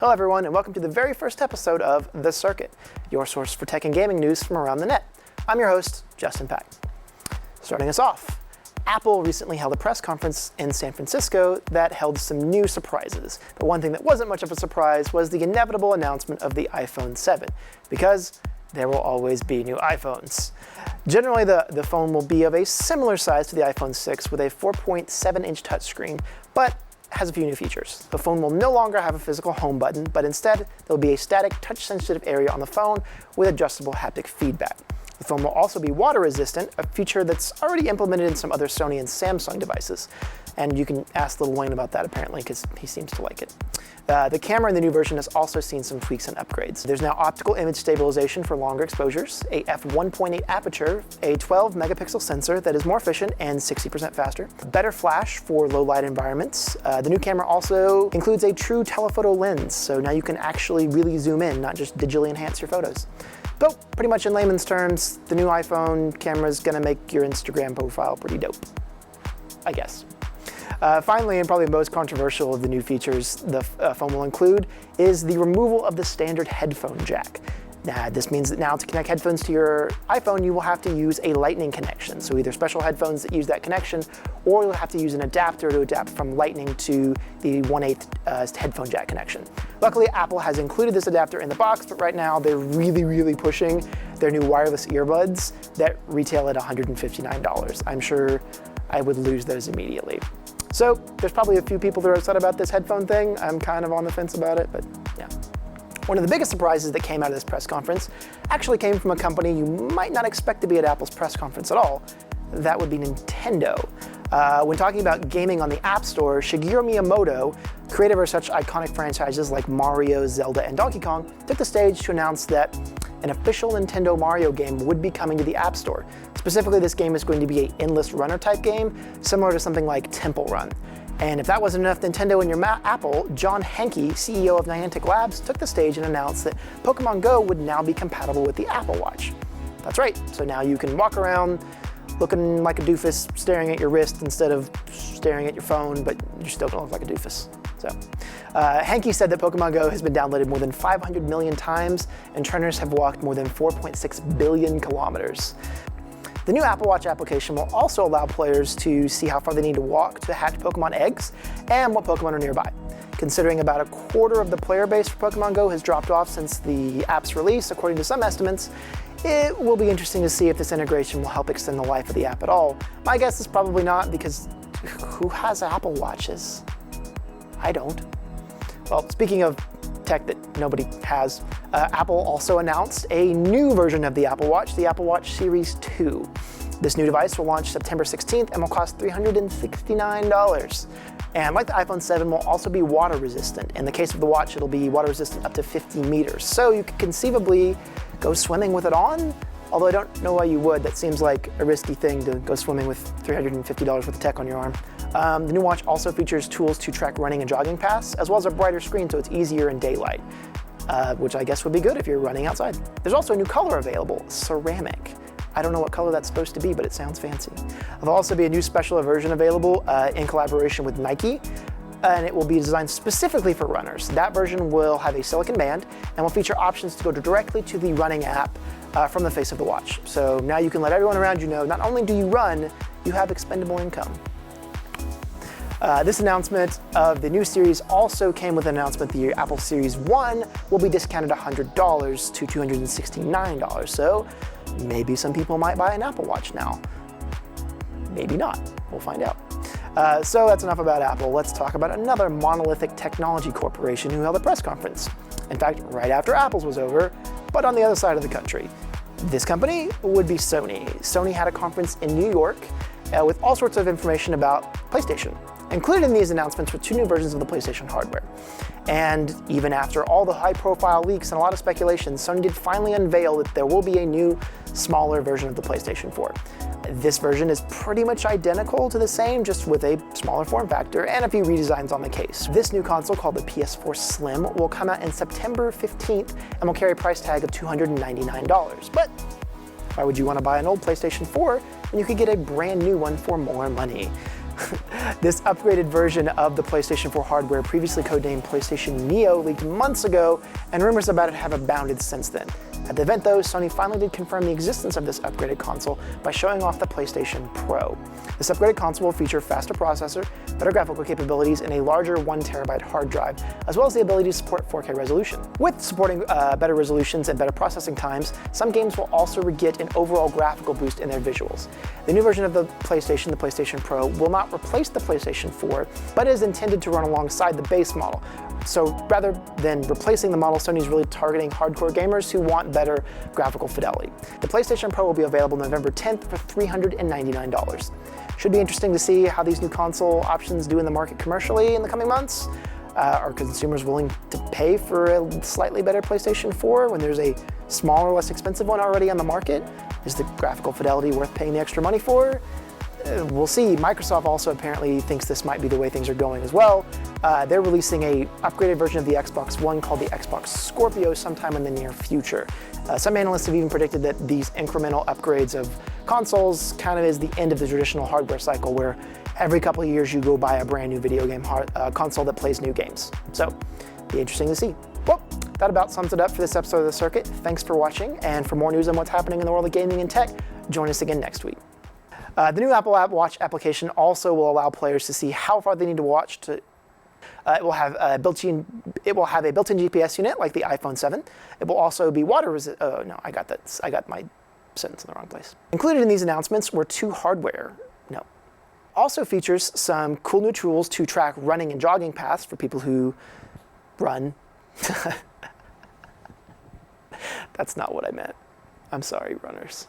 Hello everyone, and welcome to the very first episode of The Circuit, your source for tech and gaming news from around the net. I'm your host, Justin Pack. Starting us off, Apple recently held a press conference in San Francisco that held some new surprises. But one thing that wasn't much of a surprise was the inevitable announcement of the iPhone 7, because there will always be new iPhones. Generally, the phone will be of a similar size to the iPhone 6 with a 4.7-inch touchscreen, but has a few new features. The phone will no longer have a physical home button, but instead there'll be a static touch-sensitive area on the phone with adjustable haptic feedback. The phone will also be water resistant, a feature that's already implemented in some other Sony and Samsung devices. And you can ask Lil Wayne about that apparently, because he seems to like it. The camera in the new version has also seen some tweaks and upgrades. There's now optical image stabilization for longer exposures, a f1.8 aperture, a 12 megapixel sensor that is more efficient and 60% faster, better flash for low light environments. The new camera also includes a true telephoto lens, so now you can actually really zoom in, not just digitally enhance your photos. So pretty much in layman's terms, the new iPhone camera is going to make your Instagram profile pretty dope, I guess. Finally, and probably most controversial of the new features the phone will include is the removal of the standard headphone jack. This means that now to connect headphones to your iPhone, you will have to use a Lightning connection. So either special headphones that use that connection, or you'll have to use an adapter to adapt from Lightning to the 1/8 headphone jack connection. Luckily, Apple has included this adapter in the box, but right now they're really pushing their new wireless earbuds that retail at $159. I'm sure I would lose those immediately. So there's probably a few people that are upset about this headphone thing. I'm kind of on the fence about it, but yeah. One of the biggest surprises that came out of this press conference actually came from a company you might not expect to be at Apple's press conference at all. That would be Nintendo. When talking about gaming on the App Store, Shigeru Miyamoto, creator of such iconic franchises like Mario, Zelda, and Donkey Kong, took the stage to announce that an official Nintendo Mario game would be coming to the App Store. Specifically, this game is going to be an endless runner type game, similar to something like Temple Run. And if that wasn't enough Nintendo in your Apple, John Hanke, CEO of Niantic Labs, took the stage and announced that Pokemon Go would now be compatible with the Apple Watch. That's right, so now you can walk around looking like a doofus, staring at your wrist instead of staring at your phone, but you're still gonna look like a doofus. So, Hanke said that Pokemon Go has been downloaded more than 500 million times, and trainers have walked more than 4.6 billion kilometers. The new Apple Watch application will also allow players to see how far they need to walk to hatch Pokemon eggs and what Pokemon are nearby. Considering about a quarter of the player base for Pokemon Go has dropped off since the app's release, according to some estimates, it will be interesting to see if this integration will help extend the life of the app at all. My guess is probably not, because who has Apple Watches? I don't. Well, speaking of tech that nobody has, Apple also announced a new version of the Apple Watch, the Apple Watch Series 2. This new device will launch September 16th and will cost $369. And like the iPhone 7, will also be water resistant. In the case of the watch, it'll be water resistant up to 50 meters. So you could conceivably go swimming with it on, although I don't know why you would. That seems like a risky thing to go swimming with $350 worth of tech on your arm. The new watch also features tools to track running and jogging paths, as well as a brighter screen so it's easier in daylight, which I guess would be good if you're running outside. There's also a new color available, ceramic. I don't know what color that's supposed to be, but it sounds fancy. There'll also be a new special version available in collaboration with Nike, and it will be designed specifically for runners. That version will have a silicon band and will feature options to go directly to the running app from the face of the watch. So now you can let everyone around you know not only do you run, you have expendable income. This announcement of the new series also came with an announcement the Apple Series 1 will be discounted $100 to $269. So maybe some people might buy an Apple Watch now. Maybe not. We'll find out. So that's enough about Apple. Let's talk about another monolithic technology corporation who held a press conference. In fact, right after Apple's was over, but on the other side of the country. This company would be Sony. Sony had a conference in New York with all sorts of information about PlayStation. Included in these announcements were 2 new versions of the PlayStation hardware. And even after all the high-profile leaks and a lot of speculation, Sony did finally unveil that there will be a new, smaller version of the PlayStation 4. This version is pretty much identical to the same, just with a smaller form factor and a few redesigns on the case. This new console, called the PS4 Slim, will come out in September 15th and will carry a price tag of $299. But why would you want to buy an old PlayStation 4 when you could get a brand new one for more money? This upgraded version of the PlayStation 4 hardware, previously codenamed PlayStation Neo, leaked months ago, and rumors about it have abounded since then. At the event though, Sony finally did confirm the existence of this upgraded console by showing off the PlayStation Pro. This upgraded console will feature faster processor, better graphical capabilities, and a larger 1TB hard drive, as well as the ability to support 4K resolution. With supporting better resolutions and better processing times, some games will also get an overall graphical boost in their visuals. The new version of the PlayStation Pro, will not replace the PlayStation 4, but is intended to run alongside the base model. So rather than replacing the model, Sony is really targeting hardcore gamers who want better graphical fidelity. The PlayStation Pro will be available November 10th for $399. Should be interesting to see how these new console options do in the market commercially in the coming months. Are consumers willing to pay for a slightly better PlayStation 4 when there's a smaller, less expensive one already on the market? Is the graphical fidelity worth paying the extra money for? We'll see. Microsoft also apparently thinks this might be the way things are going as well. They're releasing a upgraded version of the Xbox One called the Xbox Scorpio sometime in the near future. Some analysts have even predicted that these incremental upgrades of consoles kind of is the end of the traditional hardware cycle where every couple of years you go buy a brand new video game console that plays new games. So, be interesting to see. Well, that about sums it up for this episode of The Circuit. Thanks for watching, and for more news on what's happening in the world of gaming and tech, join us again next week. The new Apple Watch application also will allow players to see how far they need to watch to. It will have a built-in GPS unit like the iPhone 7. It will also be water resistant. Oh no, I got my sentence in the wrong place. Included in these announcements were two hardware. No. Also features some cool new tools to track running and jogging paths for people who run. That's not what I meant. I'm sorry, runners.